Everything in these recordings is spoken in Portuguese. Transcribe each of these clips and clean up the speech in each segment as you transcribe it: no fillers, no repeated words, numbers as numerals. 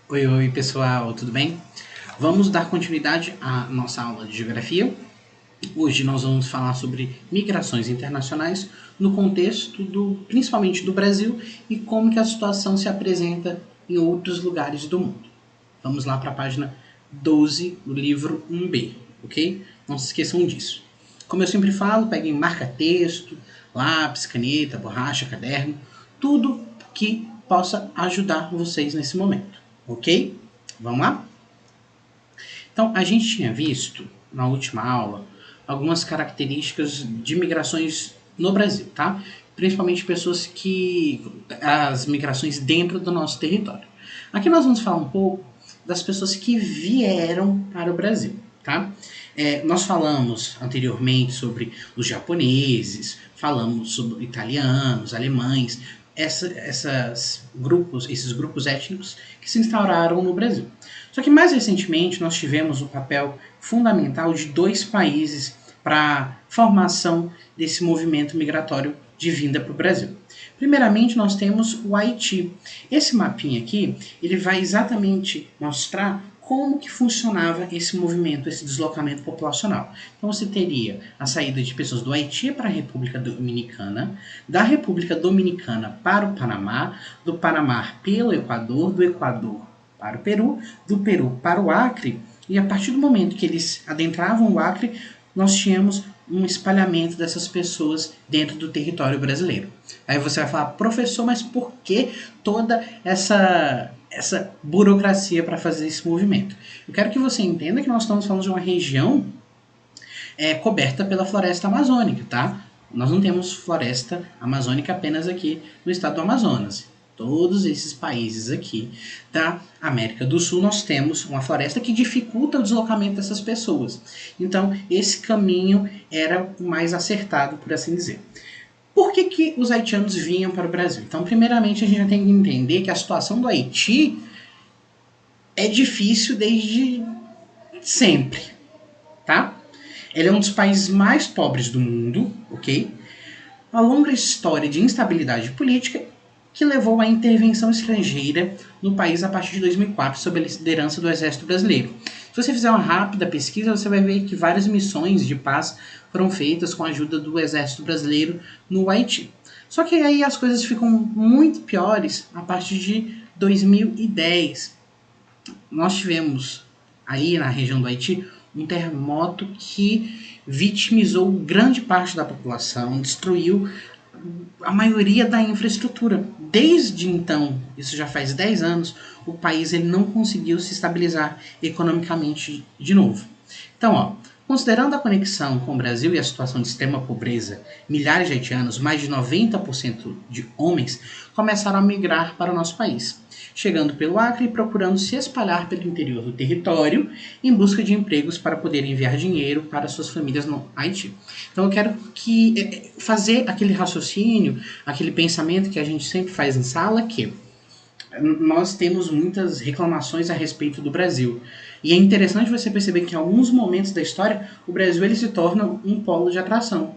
Oi, oi pessoal, tudo bem? Vamos dar continuidade à nossa aula de geografia. Hoje nós vamos falar sobre migrações internacionais no contexto principalmente do Brasil e como que a situação se apresenta em outros lugares do mundo. Vamos lá para a página 12 do livro 1B, ok? Não se esqueçam disso. Como eu sempre falo, peguem marca-texto, lápis, caneta, borracha, caderno, tudo que possa ajudar vocês nesse momento, ok? Vamos lá? Então, a gente tinha visto na última aula algumas características de migrações no Brasil, tá? Principalmente pessoas que. As migrações dentro do nosso território. Aqui nós vamos falar um pouco das pessoas que vieram para o Brasil, tá? Nós falamos anteriormente sobre os japoneses, falamos sobre italianos, alemães, esses grupos étnicos que se instauraram no Brasil. Só que mais recentemente nós tivemos o papel fundamental de dois países para a formação desse movimento migratório de vinda para o Brasil. Primeiramente nós temos o Haiti. Esse mapinha aqui, ele vai exatamente mostrar como que funcionava esse movimento, esse deslocamento populacional. Então você teria a saída de pessoas do Haiti para a República Dominicana, da República Dominicana para o Panamá, do Panamá pelo Equador, do Equador para o Peru, do Peru para o Acre, e a partir do momento que eles adentravam o Acre, nós tínhamos um espalhamento dessas pessoas dentro do território brasileiro. Aí você vai falar, professor, mas por que toda essa burocracia para fazer esse movimento? Eu quero que você entenda que nós estamos falando de uma região coberta pela floresta amazônica, tá? Nós não temos floresta amazônica apenas aqui no estado do Amazonas. Todos esses países aqui da América do Sul, nós temos uma floresta que dificulta o deslocamento dessas pessoas. Então, esse caminho era o mais acertado, por assim dizer. Por que os haitianos vinham para o Brasil? Então, primeiramente, a gente já tem que entender que a situação do Haiti é difícil desde sempre, tá? Ele é um dos países mais pobres do mundo, ok? Uma longa história de instabilidade política que levou à intervenção estrangeira no país a partir de 2004, sob a liderança do Exército Brasileiro. Se você fizer uma rápida pesquisa, você vai ver que várias missões de paz foram feitas com a ajuda do Exército Brasileiro no Haiti. Só que aí as coisas ficam muito piores a partir de 2010. Nós tivemos aí na região do Haiti um terremoto que vitimizou grande parte da população, destruiu a maioria da infraestrutura. Desde então, isso já faz 10 anos, o país ele não conseguiu se estabilizar economicamente de novo. Então, considerando a conexão com o Brasil e a situação de extrema pobreza, milhares de haitianos, mais de 90% de homens, começaram a migrar para o nosso país, chegando pelo Acre e procurando se espalhar pelo interior do território em busca de empregos para poder enviar dinheiro para suas famílias no Haiti. Então eu quero fazer aquele raciocínio, aquele pensamento que a gente sempre faz em sala, que nós temos muitas reclamações a respeito do Brasil. E é interessante você perceber que em alguns momentos da história, o Brasil ele se torna um polo de atração.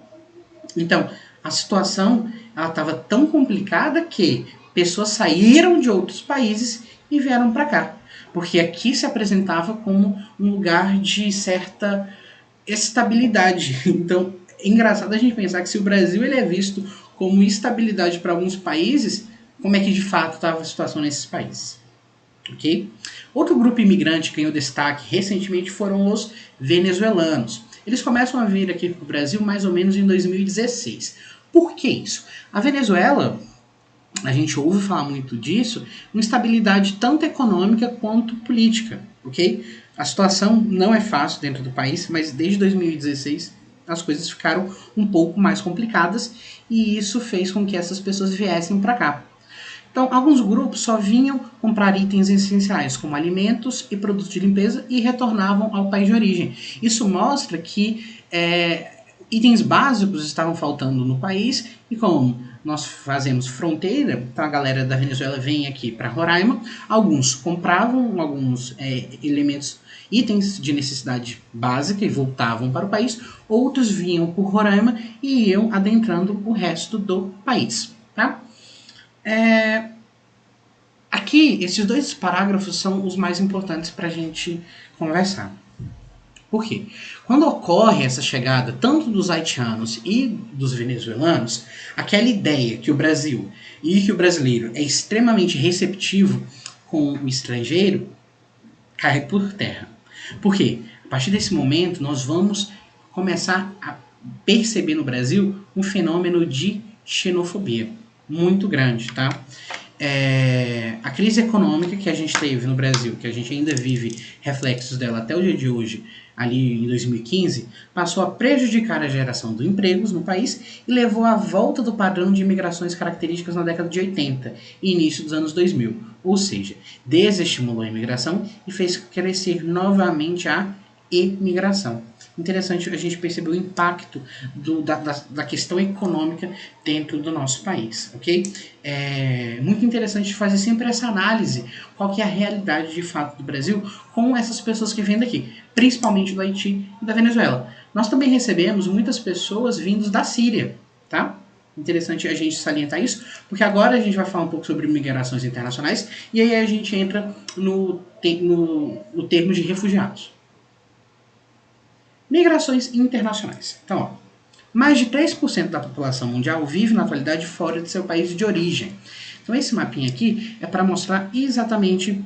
Então, a situação estava tão complicada que pessoas saíram de outros países e vieram para cá. Porque aqui se apresentava como um lugar de certa estabilidade. Então, é engraçado a gente pensar que se o Brasil ele é visto como estabilidade para alguns países, como é que de fato estava a situação nesses países. Ok? Outro grupo imigrante que ganhou destaque recentemente foram os venezuelanos. Eles começam a vir aqui para o Brasil mais ou menos em 2016. Por que isso? A Venezuela, a gente ouve falar muito disso, uma instabilidade tanto econômica quanto política, ok? A situação não é fácil dentro do país, mas desde 2016 as coisas ficaram um pouco mais complicadas e isso fez com que essas pessoas viessem para cá. Então, alguns grupos só vinham comprar itens essenciais, como alimentos e produtos de limpeza, e retornavam ao país de origem. Isso mostra que itens básicos estavam faltando no país, e como nós fazemos fronteira, então a galera da Venezuela vem aqui para Roraima, alguns compravam alguns elementos, itens de necessidade básica e voltavam para o país, outros vinham por Roraima e iam adentrando o resto do país. Tá? Aqui, esses dois parágrafos são os mais importantes para a gente conversar. Por quê? Quando ocorre essa chegada tanto dos haitianos e dos venezuelanos, aquela ideia que o Brasil e que o brasileiro é extremamente receptivo com o estrangeiro cai por terra. Por quê? A partir desse momento, nós vamos começar a perceber no Brasil um fenômeno de xenofobia muito grande, tá? A crise econômica que a gente teve no Brasil, que a gente ainda vive reflexos dela até o dia de hoje, ali em 2015, passou a prejudicar a geração de empregos no país e levou à volta do padrão de imigrações características na década de 80 e início dos anos 2000. Ou seja, desestimulou a imigração e fez crescer novamente a emigração. Interessante a gente perceber o impacto da questão econômica dentro do nosso país, ok? É muito interessante fazer sempre essa análise, qual que é a realidade de fato do Brasil com essas pessoas que vêm daqui, principalmente do Haiti e da Venezuela. Nós também recebemos muitas pessoas vindas da Síria, tá? Interessante a gente salientar isso, porque agora a gente vai falar um pouco sobre migrações internacionais e aí a gente entra no termo de refugiados. Migrações internacionais. Então, ó, mais de 3% da população mundial vive na atualidade fora de seu país de origem. Então, esse mapinha aqui é para mostrar exatamente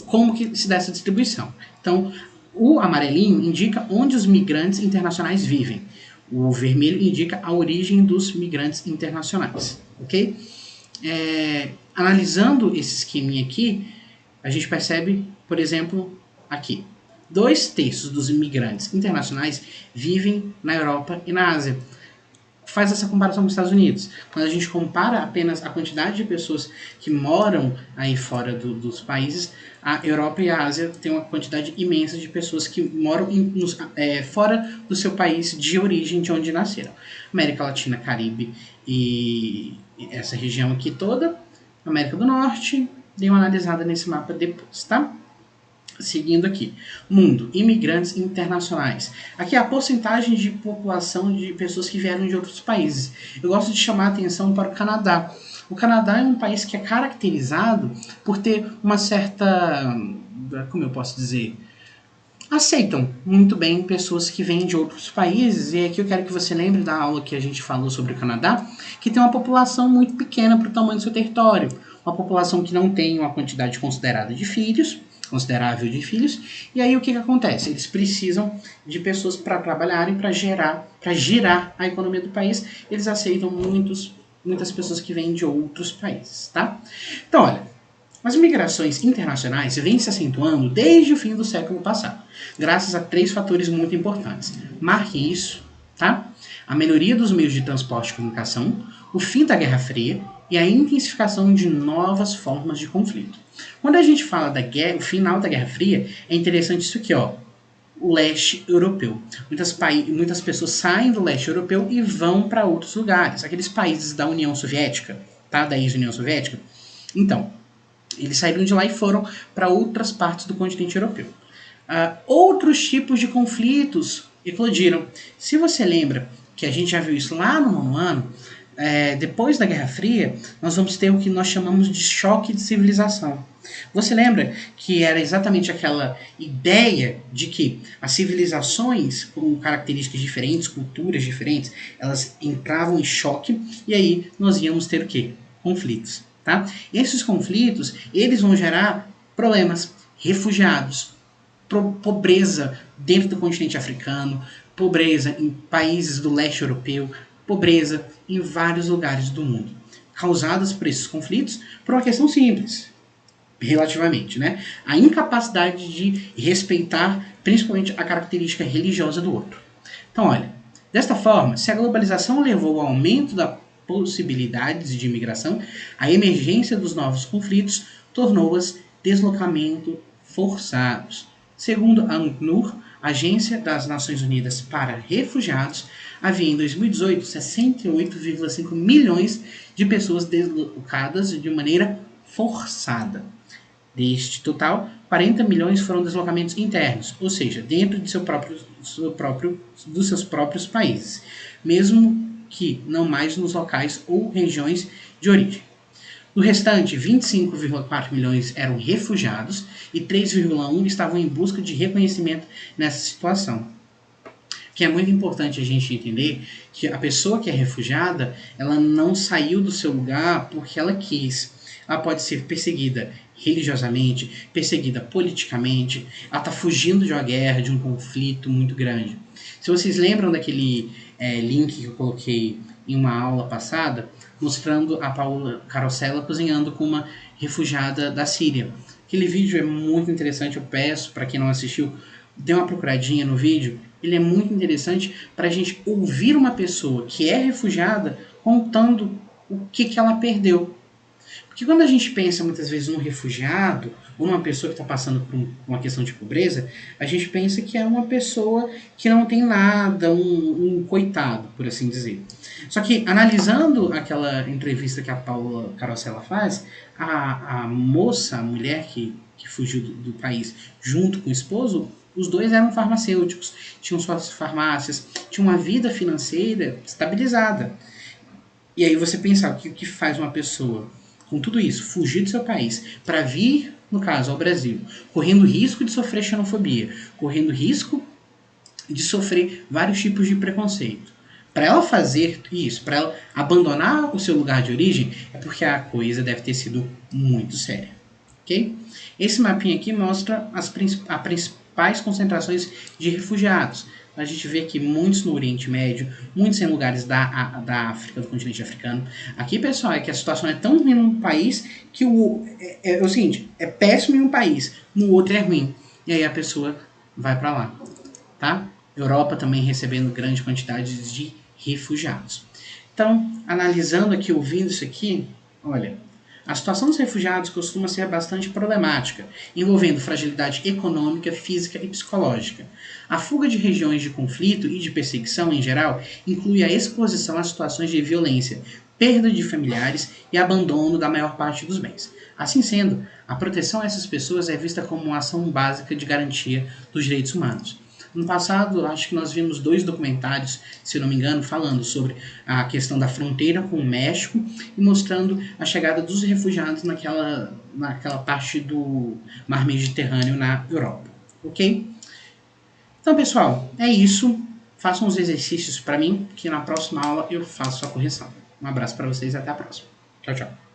como que se dá essa distribuição. Então, o amarelinho indica onde os migrantes internacionais vivem. O vermelho indica a origem dos migrantes internacionais. Ok? Analisando esse esqueminha aqui, a gente percebe, por exemplo, aqui. 2/3 dos imigrantes internacionais vivem na Europa e na Ásia. Faz essa comparação com os Estados Unidos. Quando a gente compara apenas a quantidade de pessoas que moram aí fora dos países, a Europa e a Ásia têm uma quantidade imensa de pessoas que moram fora do seu país de origem, de onde nasceram. América Latina, Caribe e essa região aqui toda, América do Norte, dê uma analisada nesse mapa depois, tá? Seguindo aqui, mundo, imigrantes internacionais. Aqui é a porcentagem de população de pessoas que vieram de outros países. Eu gosto de chamar a atenção para o Canadá. O Canadá é um país que é caracterizado por ter uma certa, como eu posso dizer, aceitam muito bem pessoas que vêm de outros países. E aqui eu quero que você lembre da aula que a gente falou sobre o Canadá, que tem uma população muito pequena para o tamanho do seu território. Uma população que não tem uma quantidade considerável de filhos, e aí o que acontece? Eles precisam de pessoas para trabalharem, para girar a economia do país. Eles aceitam muitas pessoas que vêm de outros países, tá? Então, olha, as migrações internacionais vêm se acentuando desde o fim do século passado, graças a 3 fatores muito importantes. Marquem isso, tá? A melhoria dos meios de transporte e comunicação, o fim da Guerra Fria e a intensificação de novas formas de conflito. Quando a gente fala o final da Guerra Fria, é interessante isso aqui, ó, o leste europeu. Muitas pessoas saem do leste europeu e vão para outros lugares, aqueles países da União Soviética, tá? Da ex-União Soviética. Então, eles saíram de lá e foram para outras partes do continente europeu. Outros tipos de conflitos eclodiram. Se você lembra que a gente já viu isso lá no 9º ano, depois da Guerra Fria, nós vamos ter o que nós chamamos de choque de civilização. Você lembra que era exatamente aquela ideia de que as civilizações com características diferentes, culturas diferentes, elas entravam em choque e aí nós íamos ter o quê? Conflitos. Tá? Esses conflitos, eles vão gerar problemas, refugiados, pobreza dentro do continente africano, pobreza em países do leste europeu, pobreza em vários lugares do mundo, causadas por esses conflitos por uma questão simples, relativamente, né? A incapacidade de respeitar principalmente a característica religiosa do outro. Então, olha, desta forma, se a globalização levou ao aumento da possibilidades de imigração, a emergência dos novos conflitos tornou-as deslocamento forçados. Segundo a UNCNUR, Agência das Nações Unidas para Refugiados, havia em 2018 68,5 milhões de pessoas deslocadas de maneira forçada. Deste total, 40 milhões foram deslocamentos internos, ou seja, dentro de dos seus próprios países, mesmo que não mais nos locais ou regiões de origem. Do restante, 25,4 milhões eram refugiados e 3,1 estavam em busca de reconhecimento nessa situação. Que é muito importante a gente entender que a pessoa que é refugiada, ela não saiu do seu lugar porque ela quis. Ela pode ser perseguida religiosamente, perseguida politicamente, ela está fugindo de uma guerra, de um conflito muito grande. Se vocês lembram daquele link que eu coloquei em uma aula passada, mostrando a Paula Carosella cozinhando com uma refugiada da Síria. Aquele vídeo é muito interessante, eu peço para quem não assistiu, dê uma procuradinha no vídeo. Ele é muito interessante para a gente ouvir uma pessoa que é refugiada contando o que ela perdeu. Porque quando a gente pensa muitas vezes num refugiado ou numa pessoa que está passando por uma questão de pobreza, a gente pensa que é uma pessoa que não tem nada, um coitado, por assim dizer. Só que analisando aquela entrevista que a Paula Carosella faz, a moça, a mulher que fugiu do país junto com o esposo, os dois eram farmacêuticos, tinham suas farmácias, tinham uma vida financeira estabilizada. E aí você pensar o que faz uma pessoa com tudo isso, fugir do seu país para vir, no caso, ao Brasil, correndo risco de sofrer xenofobia, correndo risco de sofrer vários tipos de preconceito. Para ela fazer isso, para ela abandonar o seu lugar de origem, é porque a coisa deve ter sido muito séria. Ok? Esse mapinha aqui mostra as principais concentrações de refugiados. A gente vê aqui muitos no Oriente Médio, muitos em lugares da África, do continente africano. Aqui, pessoal, é que a situação é tão ruim num país que é o seguinte, é péssimo em um país, no outro é ruim. E aí a pessoa vai para lá, tá? Europa também recebendo grande quantidade de refugiados. Então, analisando aqui, ouvindo isso aqui, olha, a situação dos refugiados costuma ser bastante problemática, envolvendo fragilidade econômica, física e psicológica. A fuga de regiões de conflito e de perseguição, em geral, inclui a exposição a situações de violência, perda de familiares e abandono da maior parte dos bens. Assim sendo, a proteção a essas pessoas é vista como uma ação básica de garantia dos direitos humanos. No passado, acho que nós vimos 2 documentários, se não me engano, falando sobre a questão da fronteira com o México e mostrando a chegada dos refugiados naquela parte do mar Mediterrâneo na Europa. Ok? Então, pessoal, é isso. Façam os exercícios para mim, que na próxima aula eu faço a correção. Um abraço para vocês e até a próxima. Tchau, tchau.